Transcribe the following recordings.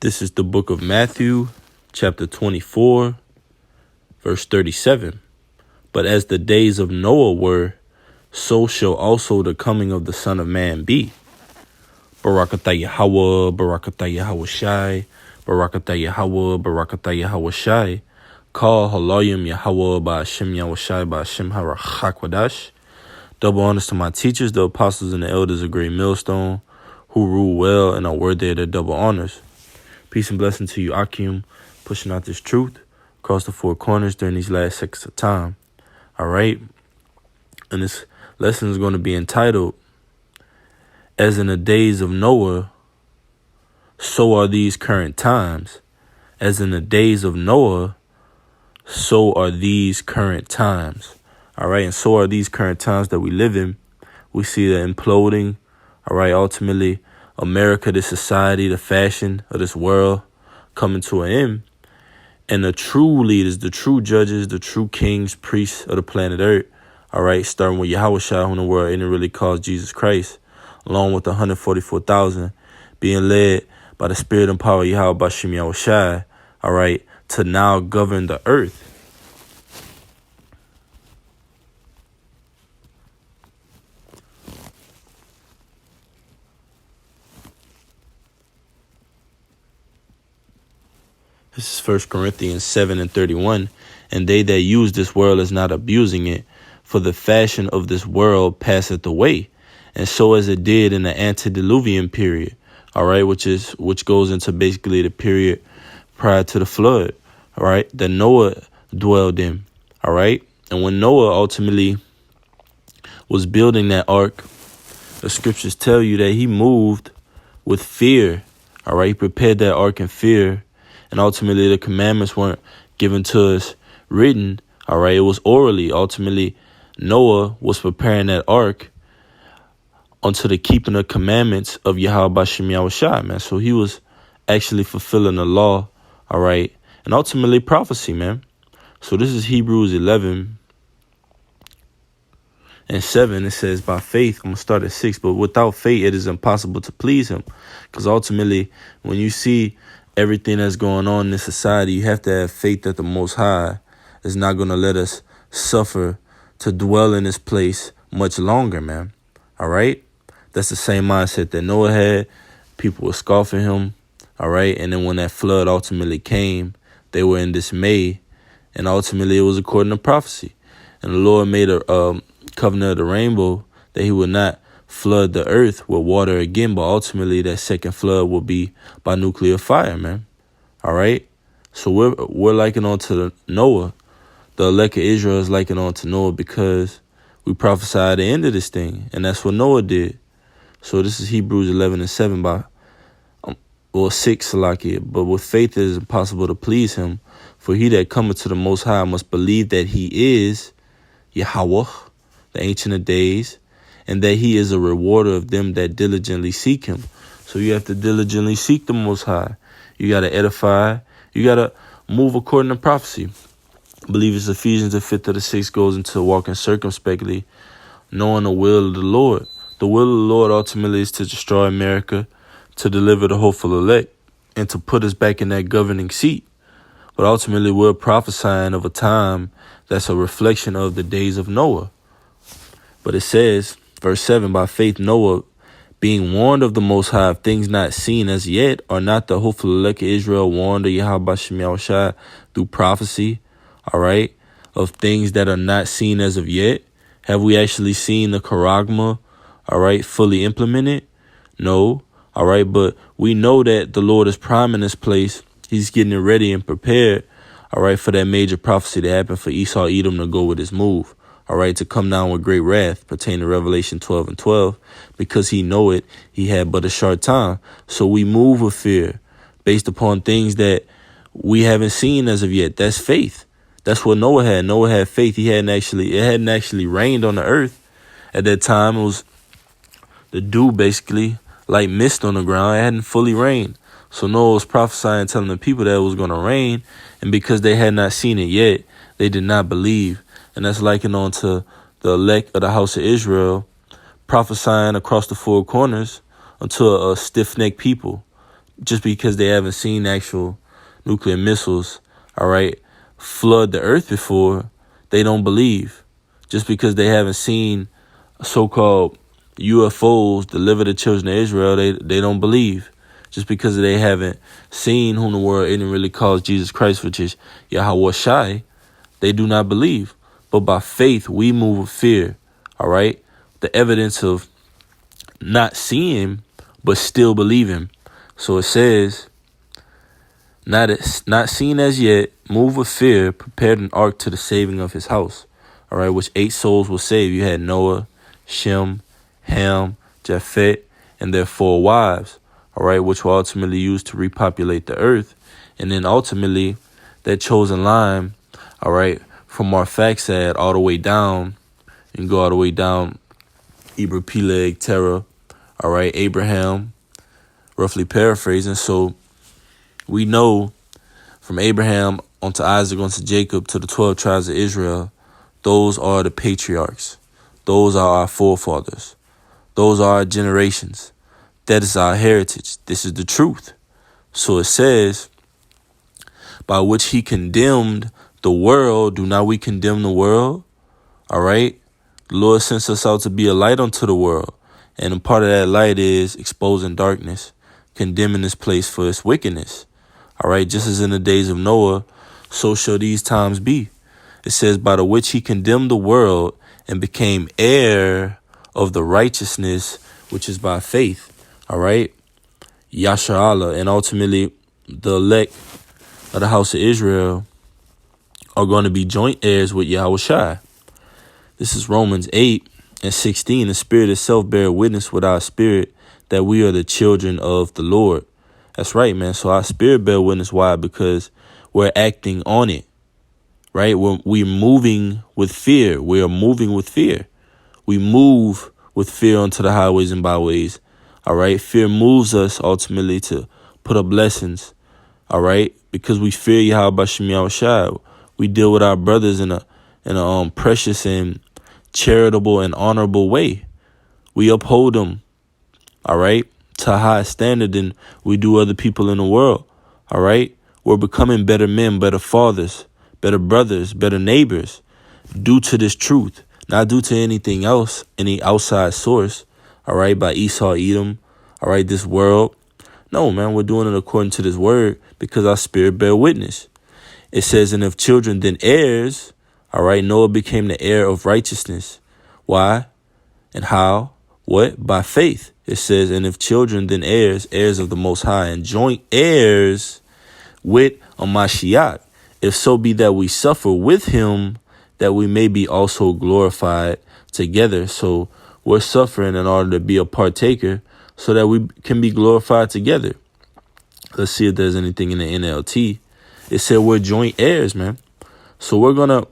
This is the book of Matthew, chapter 24, verse 37. But as the days of Noah were, so shall also the coming of the Son of Man be. Barakatah Yahweh, Barakatah Yahweh Shai, Barakatah Yahweh, Barakatah Yahweh Shai. Call Halayim Yahweh Ba'ashem Yahweh Shai Ba'ashem HaRachakwadash. Double honors to my teachers, the apostles and the elders of Great Millstone, who rule well and are worthy of their double honors. Peace and blessing to you, Akim, pushing out this truth across the four corners during these last seconds of time. All right. And this lesson is going to be entitled, As in the days of Noah, so are these current times. As in the days of Noah, so are these current times. All right. And so are these current times that we live in. We see the imploding. All right. Ultimately, America, the society, the fashion of this world coming to an end. And the true leaders, the true judges, the true kings, priests of the planet Earth, all right, starting with Yahweh Shai, who in the world isn't really called Jesus Christ, along with the 144,000 being led by the spirit and power of Yahweh Ba'ashem Yahweh Shai, all right, to now govern the earth. This is 1 Corinthians 7:31. And they that use this world is not abusing it, for the fashion of this world passeth away, and so as it did in the antediluvian period, all right, which goes into basically the period prior to the flood, all right, that Noah dwelled in, all right. And when Noah ultimately was building that ark, the scriptures tell you that he moved with fear, all right. He prepared that ark in fear. And ultimately, the commandments weren't given to us written. All right. It was orally. Ultimately, Noah was preparing that ark unto the keeping of commandments of Yahweh Ba'ashem Yahweh Shai, man. So he was actually fulfilling the law. All right. And ultimately prophecy, man. So this is Hebrews 11:7. It says, by faith, I'm going to start at 6, but without faith, it is impossible to please him. Because ultimately, when you see everything that's going on in this society, you have to have faith that the Most High is not going to let us suffer to dwell in this place much longer, man. All right. That's the same mindset that Noah had. People were scoffing him. All right. And then when that flood ultimately came, they were in dismay. And ultimately, it was according to prophecy. And the Lord made a covenant of the rainbow that he would not flood the earth with water again, but ultimately that second flood will be by nuclear fire, man. All right. So we're liking on to Noah. The elect of Israel is liking on to Noah because we prophesied the end of this thing, and that's what Noah did. So this is Hebrews 11:7 by 6, Salakia. But with faith it is impossible to please him, for he that cometh to the Most High must believe that he is Yahweh, the Ancient of Days, and that he is a rewarder of them that diligently seek him. So you have to diligently seek the Most High. You got to edify. You got to move according to prophecy. I believe it's Ephesians the 5th of the 6th goes into walking circumspectly, knowing the will of the Lord. The will of the Lord ultimately is to destroy America, to deliver the hopeful elect, and to put us back in that governing seat. But ultimately, we're prophesying of a time that's a reflection of the days of Noah. But it says, verse 7, by faith Noah, being warned of the Most High of things not seen as yet, are not the hopeful elect of Israel warned of Yahweh Ba'ashem Yahweh Shai through prophecy, all right, of things that are not seen as of yet? Have we actually seen the charagma, all right, fully implemented? No, all right, but we know that the Lord is priming this place. He's getting it ready and prepared, all right, for that major prophecy to happen for Esau, Edom to go with his move. All right, to come down with great wrath, pertaining to Revelation 12:12, because he know it, he had but a short time. So we move with fear based upon things that we haven't seen as of yet. That's faith. That's what Noah had. Noah had faith. It hadn't actually rained on the earth at that time. It was the dew basically like mist on the ground. It hadn't fully rained. So Noah was prophesying, telling the people that it was going to rain. And because they had not seen it yet, they did not believe. And that's likened on to the elect of the house of Israel prophesying across the four corners unto a stiff-necked people. just because they haven't seen actual nuclear missiles, all right, flood the earth before, they don't believe. Just because they haven't seen so-called UFOs deliver the children of Israel, they don't believe. Just because they haven't seen whom the world isn't really calls Jesus Christ, which is Yahweh Shai, they do not believe. But by faith, we move with fear, all right? The evidence of not seeing, but still believing. So it says, not seen as yet, move with fear, prepared an ark to the saving of his house, all right, which 8 souls will save. You had Noah, Shem, Ham, Japheth, and their 4 wives, all right, which were ultimately used to repopulate the earth. And then ultimately, that chosen line, all right, from Arphaxad all the way down, and go all the way down, Eber, Peleg, Terah, all right, Abraham, roughly paraphrasing. So we know from Abraham onto Isaac, onto Jacob, to the 12 tribes of Israel, those are the patriarchs. Those are our forefathers. Those are our generations. That is our heritage. This is the truth. So it says, by which he condemned the world, do not we condemn the world? All right? The Lord sends us out to be a light unto the world. And a part of that light is exposing darkness, condemning this place for its wickedness. All right? Just as in the days of Noah, so shall these times be. It says, by the which he condemned the world and became heir of the righteousness, which is by faith. All right? Yasha Allah. And ultimately, the elect of the house of Israel are going to be joint heirs with Yahweh Shai. This is Romans 8:16. The Spirit itself bear witness with our spirit that we are the children of the Lord. That's right, man. So our spirit bear witness. Why? Because we're acting on it, right? We're moving with fear. We are moving with fear. We move with fear onto the highways and byways. All right. Fear moves us ultimately to put up blessings. All right. Because we fear Yahweh Shem Yahweh Shai. We deal with our brothers in a precious and charitable and honorable way. We uphold them. All right. To a higher standard than we do other people in the world. All right. We're becoming better men, better fathers, better brothers, better neighbors due to this truth, not due to anything else, any outside source. All right. By Esau, Edom. All right. This world. No, man, we're doing it according to this word because our spirit bear witness. It says, and if children, then heirs. All right. Noah became the heir of righteousness. Why? And how? What? By faith. It says, and if children, then heirs, heirs of the Most High, and joint heirs with a Mashiach, if so be that we suffer with him, that we may be also glorified together. So we're suffering in order to be a partaker so that we can be glorified together. Let's see if there's anything in the NLT. It said we're joint heirs, man. So we're going to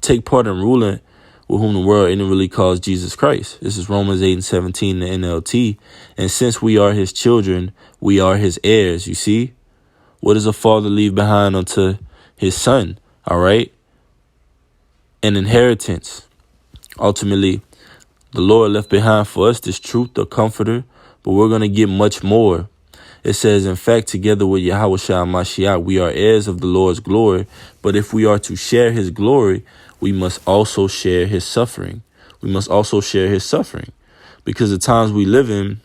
take part in ruling with whom the world isn't really calls Jesus Christ. This is Romans 8:17, the NLT. And since we are his children, we are his heirs. You see? What does a father leave behind unto his son? All right? An inheritance. Ultimately, the Lord left behind for us this truth, the comforter, but we're going to get much more. It says, in fact, together with Yahweh Shai Mashiach, we are heirs of the Lord's glory. But if we are to share his glory, we must also share his suffering. We must also share his suffering. Because the times we live in,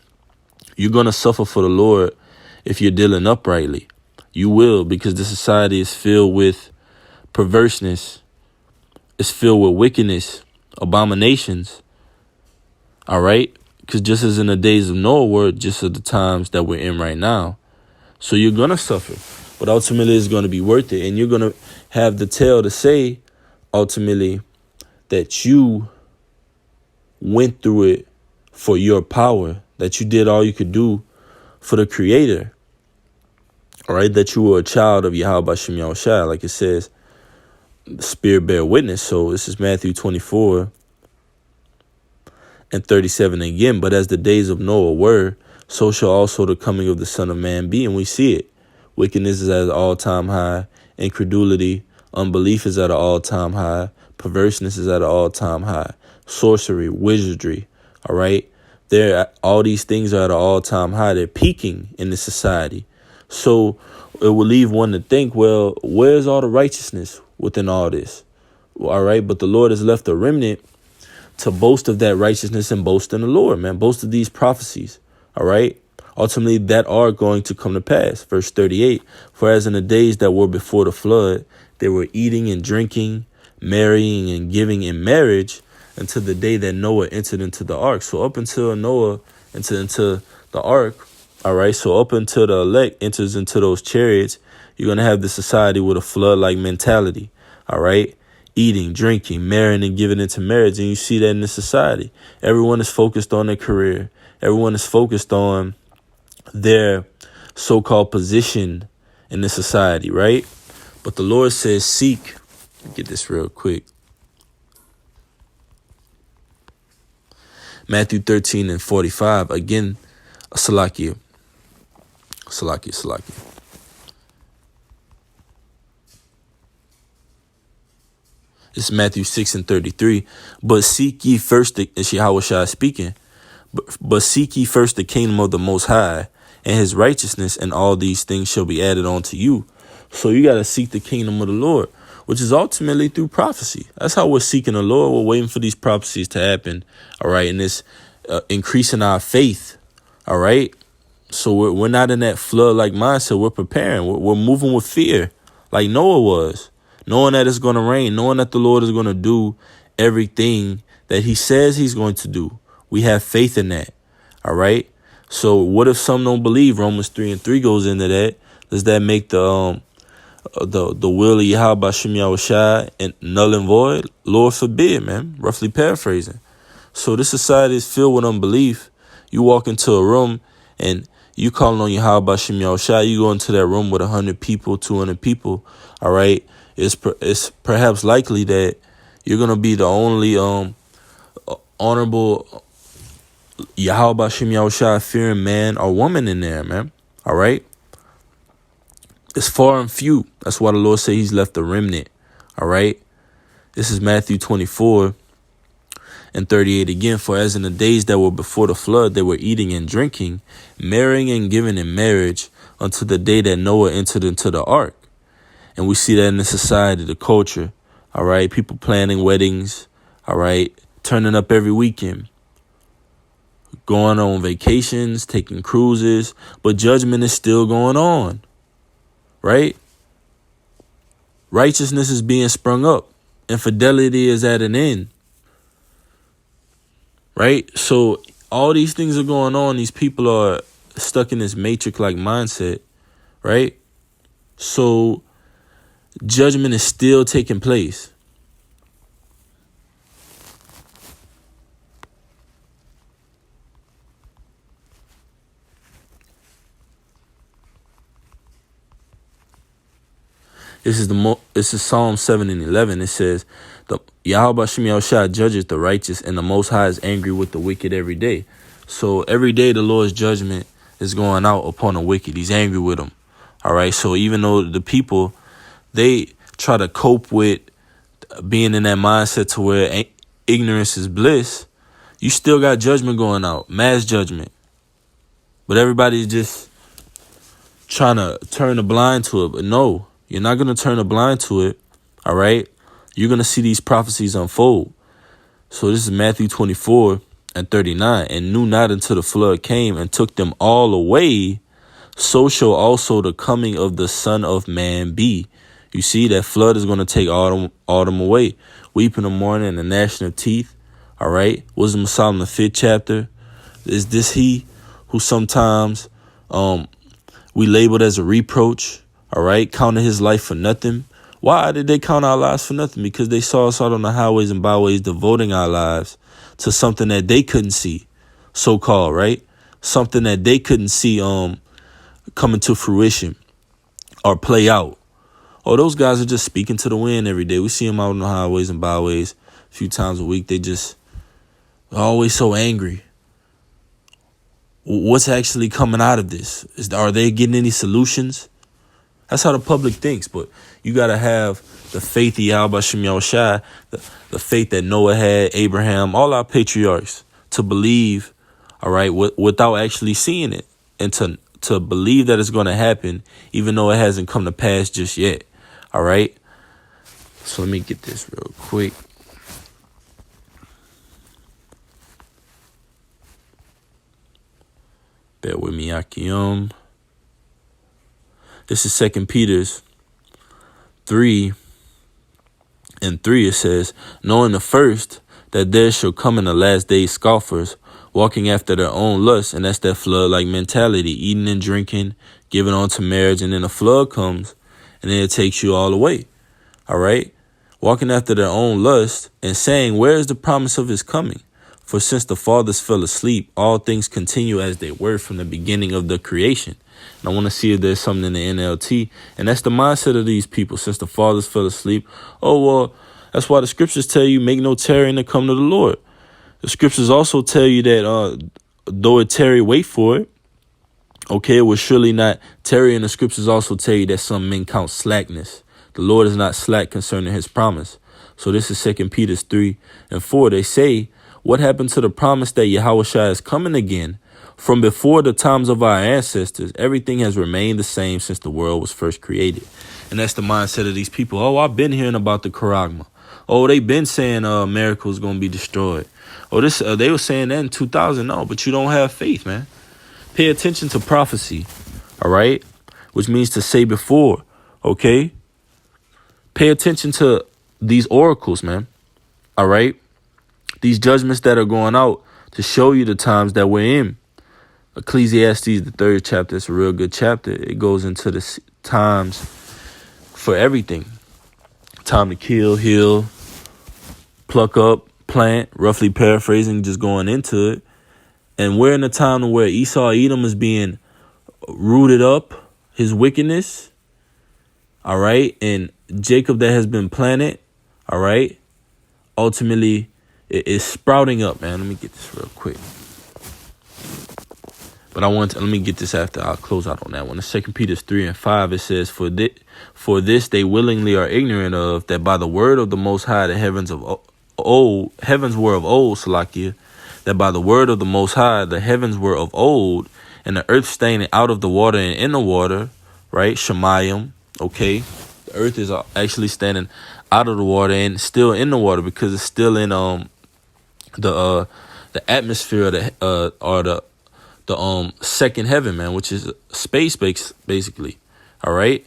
you're going to suffer for the Lord if you're dealing uprightly. You will, because the society is filled with perverseness. It's filled with wickedness, abominations. All right? Because just as in the days of Noah were, just at the times that we're in right now. So you're going to suffer. But ultimately, it's going to be worth it. And you're going to have the tale to say, ultimately, that you went through it for your power. That you did all you could do for the Creator. All right? That you were a child of Yahweh Shem Yahweh Shai. Like it says, the Spirit bear witness. So this is Matthew 24. And 37 again, but as the days of Noah were, so shall also the coming of the Son of Man be. And we see it. Wickedness is at an all-time high. Incredulity, unbelief is at an all-time high. Perverseness is at an all-time high. Sorcery, wizardry, all right? All these things are at an all-time high. They're peaking in the society. So it will leave one to think, well, where's all the righteousness within all this? All right, but the Lord has left a remnant to boast of that righteousness and boast in the Lord, man. Boast of these prophecies, all right? Ultimately, that are going to come to pass. Verse 38, for as in the days that were before the flood, they were eating and drinking, marrying and giving in marriage until the day that Noah entered into the ark. So up until Noah entered into the ark, all right, so up until the elect enters into those chariots, you're going to have the society with a flood-like mentality, all right? Eating, drinking, marrying, and giving into marriage. And you see that in the society. Everyone is focused on their career. Everyone is focused on their so-called position in the society, right? But the Lord says, seek. Let me get this real quick. Matthew 13 and 45. Again, Salakia. It's Matthew 6 and 33. But seek ye first, Yahweh speaking, but seek ye first the kingdom of the Most High and his righteousness, and all these things shall be added unto you. So you got to seek the kingdom of the Lord, which is ultimately through prophecy. That's how we're seeking the Lord. We're waiting for these prophecies to happen. All right. And it's increasing our faith. All right. So we're not in that flood-like mindset. We're preparing. We're moving with fear like Noah was, knowing that it's going to rain, knowing that the Lord is going to do everything that he says he's going to do. We have faith in that. All right. So what if some don't believe? Romans 3 and 3 goes into that. Does that make the will of Yahweh B'Shem Yahushua and null and void? Lord forbid, man. Roughly paraphrasing. So this society is filled with unbelief. You walk into a room and you calling on Yahweh B'Shem Yahushua. You go into that room with 100 people, 200 people. All right. It's perhaps likely that you're gonna be the only honorable Yahweh B'Shem Yahushua fearing man or woman in there, man. All right. It's far and few. That's why the Lord said he's left a remnant. All right. This is Matthew 24 and 38 again. For as in the days that were before the flood, they were eating and drinking, marrying and giving in marriage until the day that Noah entered into the ark. And we see that in the society, the culture. All right. People planning weddings. All right. Turning up every weekend. Going on vacations, taking cruises. But judgment is still going on. Right? Righteousness is being sprung up. Infidelity is at an end. Right? So all these things are going on. These people are stuck in this matrix-like mindset. Right? So judgment is still taking place. This is Psalm 7 and 11. It says, "The Yahweh B'Shem Yahushua judges the righteous, and the Most High is angry with the wicked every day." So every day the Lord's judgment is going out upon the wicked. He's angry with them. All right. So even though the people, they try to cope with being in that mindset to where ignorance is bliss, you still got judgment going out, mass judgment. But everybody's just trying to turn a blind to it. But no. You're not going to turn a blind to it, all right? You're going to see these prophecies unfold. So this is Matthew 24 and 39. And knew not until the flood came and took them all away, so shall also the coming of the Son of Man be. You see, that flood is going to take autumn away. Weep in the morning and the gnashing of teeth, all right? Wisdom of Solomon, the 5th chapter. Is this he who sometimes we labeled as a reproach? All right, counting his life for nothing. Why did they count our lives for nothing? Because they saw us out on the highways and byways devoting our lives to something that they couldn't see, so-called, right? Something that they couldn't see coming to fruition or play out. Oh, those guys are just speaking to the wind every day. We see them out on the highways and byways a few times a week. They just are always so angry. What's actually coming out of this? Are they getting any solutions? That's how the public thinks, but you got to have the faith of Yahweh B'Shem Yahushua, the faith that Noah had, Abraham, all our patriarchs, to believe, all right, without actually seeing it, and to believe that it's going to happen, even though it hasn't come to pass just yet. All right. So let me get this real quick. Bear with me, Akim. This is 2 Peter 3:3. It says, knowing the first, that there shall come in the last days scoffers, walking after their own lusts, and that's that flood-like mentality, eating and drinking, giving on to marriage, and then a flood comes, and then it takes you all away. All right? Walking after their own lust, and saying, where is the promise of his coming? For since the fathers fell asleep, all things continue as they were from the beginning of the creation. And I want to see if there's something in the NLT. And that's the mindset of these people. Since the fathers fell asleep. Oh, well, that's why the scriptures tell you, make no tarrying to come to the Lord. The scriptures also tell you that though it tarry, wait for it. Okay, it will surely not tarry. And the scriptures also tell you that some men count slackness. The Lord is not slack concerning his promise. So this is 2 Peter 3:4. They say, what happened to the promise that Yahushua is coming again? From before the times of our ancestors, everything has remained the same since the world was first created. And that's the mindset of these people. Oh, I've been hearing about the Charagma. Oh, they've been saying America was going to be destroyed. Oh, they were saying that in 2000. No, but you don't have faith, man. Pay attention to prophecy, all right? Which means to say before, okay? Pay attention to these oracles, man, all right? These judgments that are going out to show you the times that we're in. Ecclesiastes, the 3rd chapter, it's a real good chapter. It goes into the times for everything. Time to kill, heal, pluck up, plant, roughly paraphrasing, just going into it. And we're in a time where Esau, Edom is being rooted up, his wickedness, all right? And Jacob that has been planted, all right? Ultimately, it's sprouting up, man. Let me get this real quick. But let me get this after I'll close out on that one. In 2 Peter 3:5, it says, for this they willingly are ignorant of, that by the word of the Most High, the heavens were of old, Salakia, that by the word of the Most High, the heavens were of old, and the earth standing out of the water and in the water, right? Shemayim, okay? The earth is actually standing out of the water and still in the water because it's still in the atmosphere or the second heaven, man, which is space basically. All right.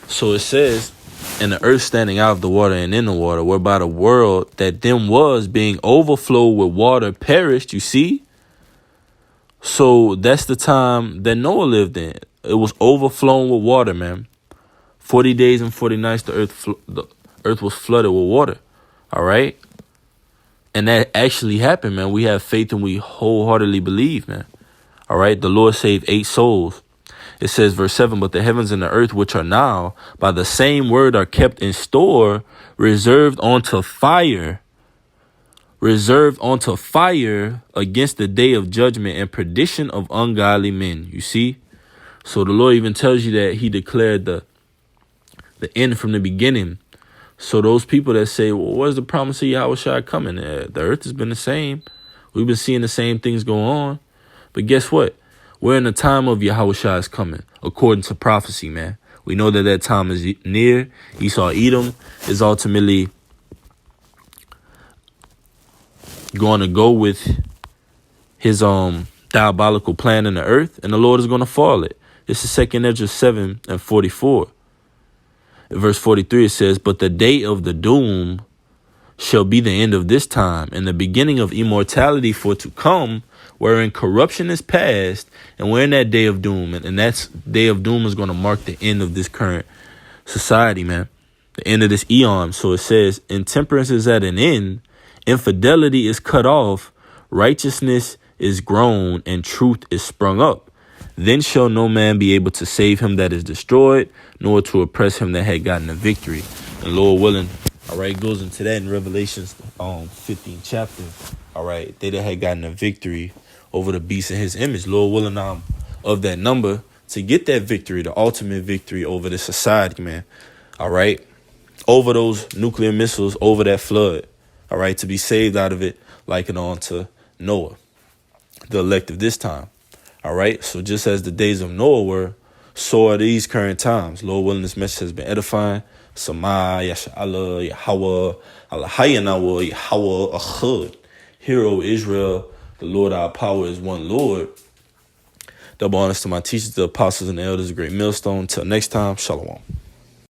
So it says, and the earth standing out of the water and in the water, whereby the world that then was being overflowed with water perished. You see? So that's the time that Noah lived in. It was overflowing with water, man. 40 days and 40 nights, the earth was flooded with water. All right. And that actually happened, man. We have faith and we wholeheartedly believe, man. All right. The Lord saved 8 souls. It says, verse 7, but the heavens and the earth, which are now by the same word are kept in store, reserved unto fire against the day of judgment and perdition of ungodly men. You see? So the Lord even tells you that he declared the end from the beginning. So those people that say, well, what's the promise of Yahushua coming? The earth has been the same. We've been seeing the same things go on. But guess what? We're in the time of Yahushua's coming, according to prophecy, man. We know that time is near. Esau, Edom is ultimately going to go with his diabolical plan in the earth, and the Lord is going to fall it. This is 2 Ezra 7:44. In verse 43, it says, but the day of the doom shall be the end of this time, and the beginning of immortality for to come, wherein corruption is past, and we're in that day of doom. And that day of doom is going to mark the end of this current society, man. The end of this eon. So it says, intemperance is at an end, infidelity is cut off, righteousness is grown, and truth is sprung up. Then shall no man be able to save him that is destroyed, nor to oppress him that had gotten a victory. And Lord willing, all right, goes into that in Revelations 15th chapter. All right, they that had gotten a victory over the beast in his image. Lord willing, of that number to get that victory, the ultimate victory over the society, man. All right, over those nuclear missiles, over that flood. All right, to be saved out of it, like it on to Noah. the elect of this time. All right. So just as the days of Noah were, so are these current times. Lord willing, this message has been edifying. Sama, Yasha'Allah, Yahweh, Allah, Yahweh, Ahud. Hear, O Israel, the Lord our power is one Lord. Double honors to my teachers, the apostles, and the elders, a great millstone. Till next time, Shalom.